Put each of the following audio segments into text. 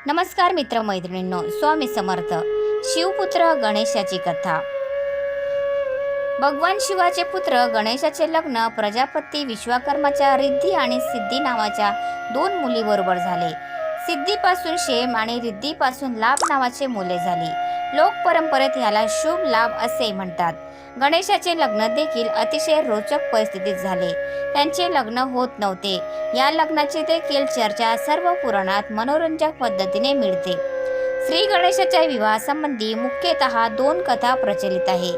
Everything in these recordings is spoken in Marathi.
नमस्कार मित्रमैत्रिणींनो, स्वामी समर्थ. शिवपुत्र गणेशाची कथा. भगवान शिवाचे पुत्र गणेशाचे लग्न प्रजापती विश्वकर्माच्या रिद्धी आणि सिद्धी नावाच्या दोन मुलीबरोबर झाले. सिद्धीपासून शेम आणि रिद्धीपासून लाभ नावाचे मुले झाली. लोक परंपरेत याला शुभ लाभ असे म्हणतात. गणेशाचे लग्न देखील अतिशय रोचक परिस्थितीत झाले. त्यांचे लग्न होत नव्हते. या लग्नाची देखील चर्चा सर्व पुराणात मनोरंजक पद्धतीने मिळते. श्री गणेशाच्या विवाहासंबंधी मुख्यतः दोन कथा प्रचलित आहे.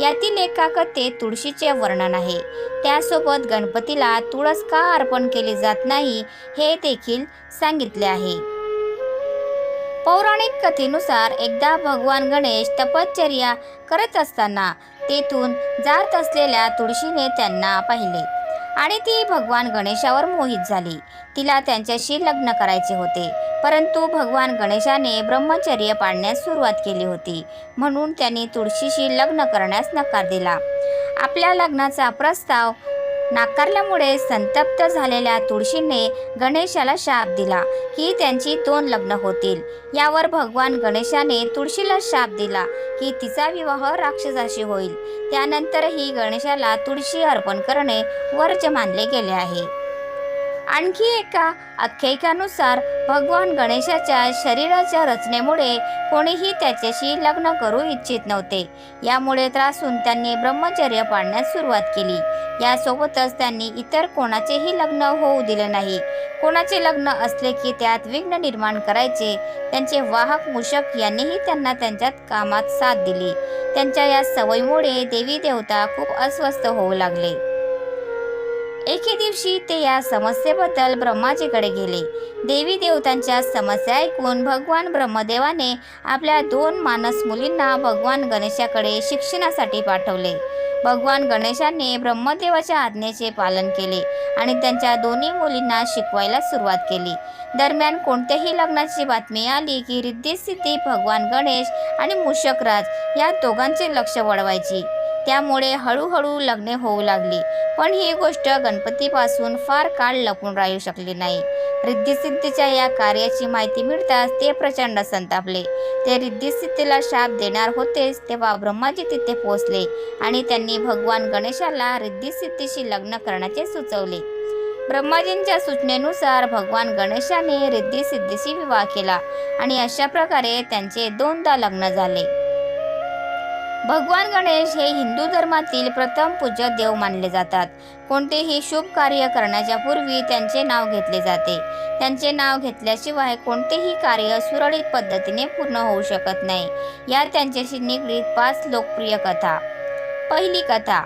यातील एका कथेत तुळशीचे वर्णन आहे. त्यासोबत गणपतीला तुळस का अर्पण केली जात नाही हे देखील सांगितले आहे. पौराणिक कथेनुसार एकदा भगवान गणेश तपश्चर्या करत असताना तेथून जात असलेल्या तुळशीने त्यांना पाहिले आणि ती भगवान गणेशावर मोहित झाली. तिला त्यांच्याशी लग्न करायचे होते, परंतु भगवान गणेशाने ब्रह्मचर्य पाळण्यास सुरुवात केली होती, म्हणून त्यांनी तुळशीशी लग्न करण्यास नकार दिला. आपल्या लग्नाचा प्रस्ताव नाकारल्यामुळे संतप्त झालेल्या तुळशीने गणेशाला शाप दिला की त्यांची दोन लग्न होतील. यावर भगवान गणेशाने तुळशीला शाप दिला की तिचा विवाह राक्षसाशी होईल. त्यानंतरही गणेशाला तुळशी अर्पण करणे वर्ज्य मानले गेले आहे. आणखी एका आख्यायिकानुसार भगवान गणेशाच्या शरीराच्या रचनेमुळे कोणीही त्याच्याशी लग्न करू इच्छित नव्हते. यामुळे त्रासून त्यांनी ब्रह्मचर्य पाळण्यास सुरुवात केली. यासोबतच त्यांनी इतर कोणाचेही लग्न होऊ दिले नाही. कोणाचे लग्न असले की त्यात विघ्न निर्माण करायचे. त्यांचे वाहक मूषक यांनीही त्यांना त्यांच्या कामात साथ दिली. त्यांच्या या सवयीमुळे देवी देवता खूप अस्वस्थ होऊ लागले. एके दिवशी ते या समस्येबद्दल ब्रह्माजीकडे गेले. देवी देवतांच्या समस्या ऐकून भगवान ब्रह्मदेवाने आपल्या दोन मानस मुलींना भगवान गणेशाकडे शिक्षणासाठी पाठवले. भगवान गणेशाने ब्रह्मदेवाच्या आज्ञेचे पालन केले आणि त्यांच्या दोन्ही मुलींना शिकवायला सुरुवात केली. दरम्यान कोणत्याही लग्नाची बातमी आली की रिद्धी सिद्धी भगवान गणेश आणि मूषकराज या दोघांचे लक्ष वळवायची. त्यामुळे हळूहळू लग्ने होऊ लागली. पण ही गोष्ट गणपतीपासून फार काळ लपून राहू शकली नाही. रिद्धिसिद्धीच्या या कार्याची माहिती मिळताच ते प्रचंड संतापले. ते रिद्धिसिद्धीला शाप देणार होतेच तेव्हा ब्रह्माजी तिथे पोहोचले आणि त्यांनी भगवान गणेशाला रिद्धिसिद्धीशी लग्न करण्याचे सुचवले. ब्रह्माजींच्या सूचनेनुसार भगवान गणेशाने रिद्धिसिद्धीशी विवाह केला आणि अशा प्रकारे त्यांचे दोनदा लग्न झाले. भगवान गणेश हे हिंदू धर्मातील प्रथम पूज्य देव मानले जातात. कोणतेही शुभ कार्य करण्याच्या पूर्वी त्यांचे नाव घेतले जाते. त्यांचे नाव घेतल्याशिवाय कोणतेही कार्य सुरळीत पद्धतीने पूर्ण होऊ शकत नाही. या त्यांच्याशी निगडीत 5 लोकप्रिय कथा. पहिली कथा.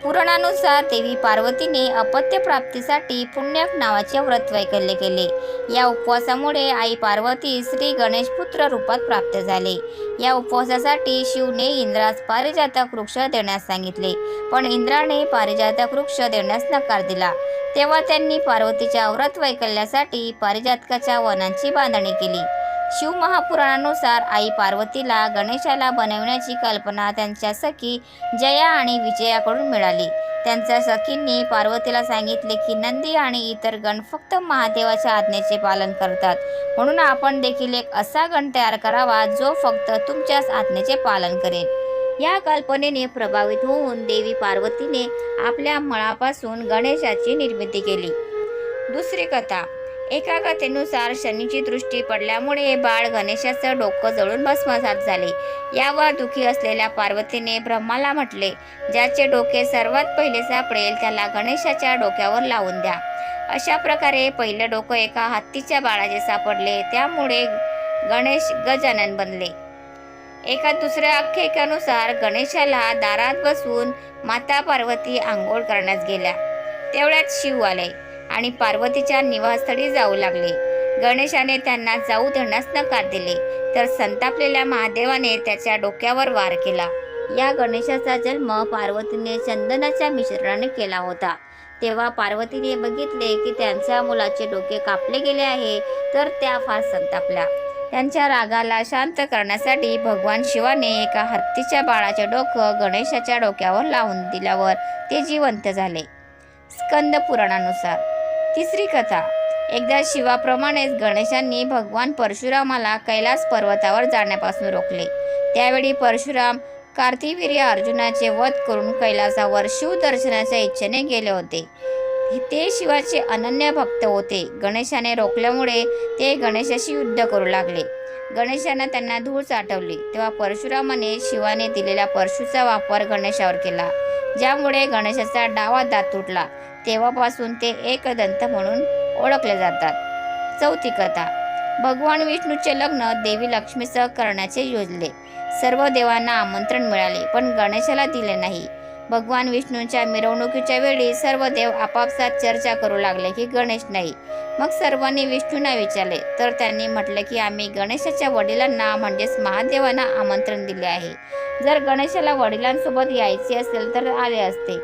पुराणानुसार देवी पार्वतीने अपत्य प्राप्तीसाठी पुण्यक नावाचे व्रत वैकल्य केले. या उपवासामुळे आई पार्वती श्री गणेश पुत्र रूपात प्राप्त झाले. या उपवासासाठी शिवने इंद्रास पारिजातक वृक्ष देण्यास सांगितले, पण इंद्राने पारिजातक वृक्ष देण्यास नकार दिला. तेव्हा त्यांनी पार्वतीच्या व्रत वैकल्यासाठी पारिजातकाच्या वनांची बांधणी केली. शिवमहापुराणानुसार आई पार्वतीला गणेशाला बनवण्याची कल्पना त्यांच्या सखी जया आणि विजयाकडून मिळाली. त्यांच्या सखींनी पार्वतीला सांगितले की नंदी आणि इतर गण फक्त महादेवाच्या आज्ञेचे पालन करतात, म्हणून आपण देखील एक असा गण तयार करावा जो फक्त तुमच्याच आज्ञेचे पालन करेल. या कल्पनेने प्रभावित होऊन देवी पार्वतीने आपल्या मळापासून गणेशाची निर्मिती केली. दुसरी कथा. एका कथेनुसार शनीची दृष्टी पडल्यामुळे बाळ गणेशाचं डोकं जळून भस्मसात झाले. यावर दुःखी असलेल्या पार्वतीने ब्रह्माला म्हटले, ज्याचे डोके सर्वात पहिले सापडेल त्याला गणेशाच्या डोक्यावर लावून द्या. अशा प्रकारे पहिले डोकं एका हत्तीच्या बाळाचे सापडले. त्यामुळे गणेश गजानन बनले. एका दुसऱ्या आख्यायिकेनुसार गणेशाला दारात बसवून माता पार्वती आंघोळ करण्यास गेल्या. तेवढ्यात शिव आले आणि पार्वतीच्या निवासस्थळी जाऊ लागले. गणेशाने त्यांना जाऊ देण्यास नकार दिले, तर संतापलेल्या महादेवाने त्याच्या डोक्यावर वार केला. या गणेशाचा जन्म पार्वतीने चंदनाच्या मिश्रणाने केला होता. तेव्हा पार्वतीने बघितले की त्यांच्या मुलाचे डोके कापले गेले आहे, तर त्या फार संतापल्या. त्यांच्या रागाला शांत करण्यासाठी भगवान शिवाने एका हत्तीच्या बाळाचे डोकं गणेशाच्या डोक्यावर लावून दिल्यावर ते जिवंत झाले. स्कंद पुराणानुसार. तिसरी कथा. एकदा शिवाप्रमाणेच गणेशांनी भगवान परशुरामाला कैलास पर्वतावर जाण्यापासून रोखले। त्यावेळी परशुराम कार्तिवीर्य अर्जुनाचे वध करून कैलासावर शिवदर्शनाच्या इच्छेने गेले होते। ते शिवाचे अनन्य भक्त होते। गणेशाने रोखल्यामुळे ते गणेशाशी युद्ध करू लागले। गणेशाने त्यांना धूळ चाटवली तेव्हा परशुरामाने शिवाने दिलेल्या परशूचा वापर गणेशावर केला, ज्यामुळे गणेशाचा डावा दात तुटला। तेव्हापासून ते एकदंत म्हणून ओळखले जातात। चौथी कथा, भगवान विष्णूचे लग्न देवी लक्ष्मीसह करण्याचे योजले। सर्व देवांना आमंत्रण मिळाले, पण गणेशाला दिले नाही। भगवान विष्णूंच्या मिरवणुकीच्या वेळी सर्व देव आपापसात चर्चा करू लागले की गणेश नाही। मग सर्वांनी विष्णूंना विचारले, तर त्यांनी म्हटले की आम्ही गणेशाच्या वडिलांना म्हणजेच महादेवांना आमंत्रण दिले आहे। जर गणेशाला वडिलांसोबत यायचे असेल तर आले असते।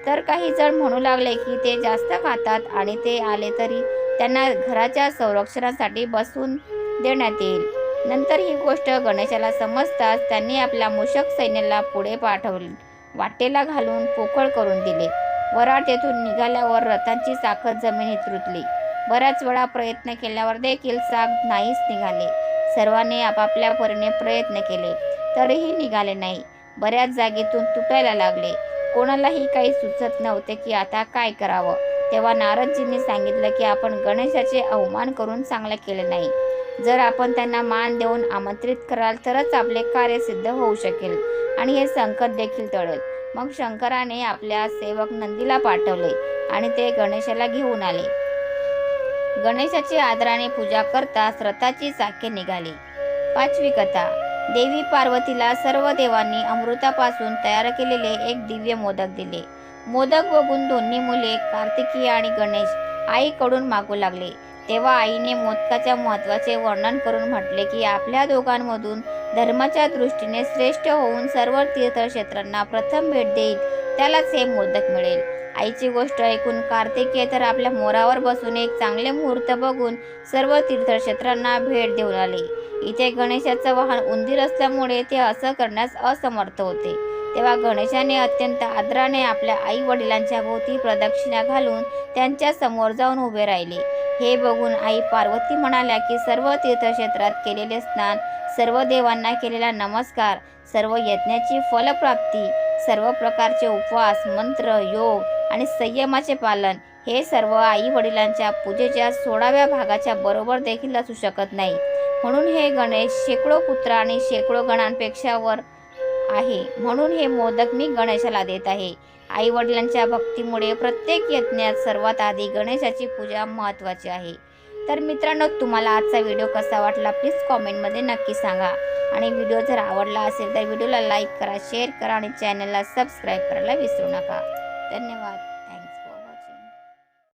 तर काही जण म्हणू लागले की ते जास्त खातात आणि ते आले तरी त्यांना घराच्या संरक्षणासाठी बसवून देण्यात येईल। नंतर ही गोष्ट गणेशाला समजताच त्यांनी आपल्या मूषक सैन्याला पुढे पाठवले, वाटेला घालून पोकळ करून दिले। वराड तेथून निघाल्यावर रथांची चाकं जमिनीत रुतली। बऱ्याच वेळा प्रयत्न केल्यावर देखील चाक नाहीच निघाले। सर्वांनी आपापल्या परीने प्रयत्न केले तरीही निघाले नाही। बऱ्याच जागेतून तुटायला लागले। कोणालाही काही सुचत नव्हते की आता काय करावं। तेव्हा नारदजींनी सांगितलं की आपण गणेशाचे अवमान करून चांगले केले नाही। जर आपण त्यांना मान देऊन आमंत्रित कराल तरच आपले कार्य सिद्ध होऊ शकेल आणि हे संकट देखील टळेल। मग शंकराने आपल्या सेवक नंदीला पाठवले आणि ते गणेशाला घेऊन आले। गणेशाची आदराने पूजा करताच रथाची चाके निघाली। पाचवी कथा, देवी पार्वतीला सर्व देवांनी अमृतापासून तयार केलेले एक दिव्य मोदक दिले। मोदक बघून दोन्ही मुले कार्तिकी आणि गणेश आईकडून मागू लागले। तेव्हा आईने मोदकाच्या महत्त्वाचे वर्णन करून म्हटले की आपल्या दोघांमधून धर्माच्या दृष्टीने श्रेष्ठ होऊन सर्व तीर्थक्षेत्रांना प्रथम भेट देईल त्यालाच हे मोदक मिळेल। आईची गोष्ट ऐकून कार्तिकेय तर आपल्या मोरावर बसून एक चांगले मुहूर्त बघून सर्व तीर्थक्षेत्रांना भेट देऊन आले। इथे गणेशाचं वाहन उंदीर असल्यामुळे ते असं करण्यास असमर्थ होते। तेव्हा गणेशाने अत्यंत आदराने आपल्या आई वडिलांच्या भोवती प्रदक्षिणा घालून त्यांच्या समोर जाऊन उभे राहिले। हे बघून आई पार्वती म्हणाल्या की सर्व तीर्थक्षेत्रात केलेले स्नान, सर्व देवांना केलेला नमस्कार, सर्व यज्ञाची फलप्राप्ती, सर्व प्रकारचे उपवास, मंत्र, योग आणि संयमाचे पालन हे सर्व आई वडिलांच्या पूजेच्या 16व्या भागाच्या बरोबर देखील असू शकत नाही। म्हणून हे गणेश शेकडो पुत्र आणि शेकडो गणांपेक्षा वर आहे। म्हणून हे मोदक मी गणेशाला देत आहे। आई वडिलांच्या भक्तीमुळे प्रत्येक यज्ञात सर्वात आधी गणेशाची पूजा महत्त्वाची आहे। तर मित्रांनो, तुम्हाला आजचा व्हिडिओ कसा वाटला प्लीज कॉमेंटमध्ये नक्की सांगा। आणि व्हिडिओ जर आवडला असेल तर व्हिडिओला लाईक करा, शेअर करा आणि चॅनलला सबस्क्राईब करायला विसरू नका। धन्यवाद।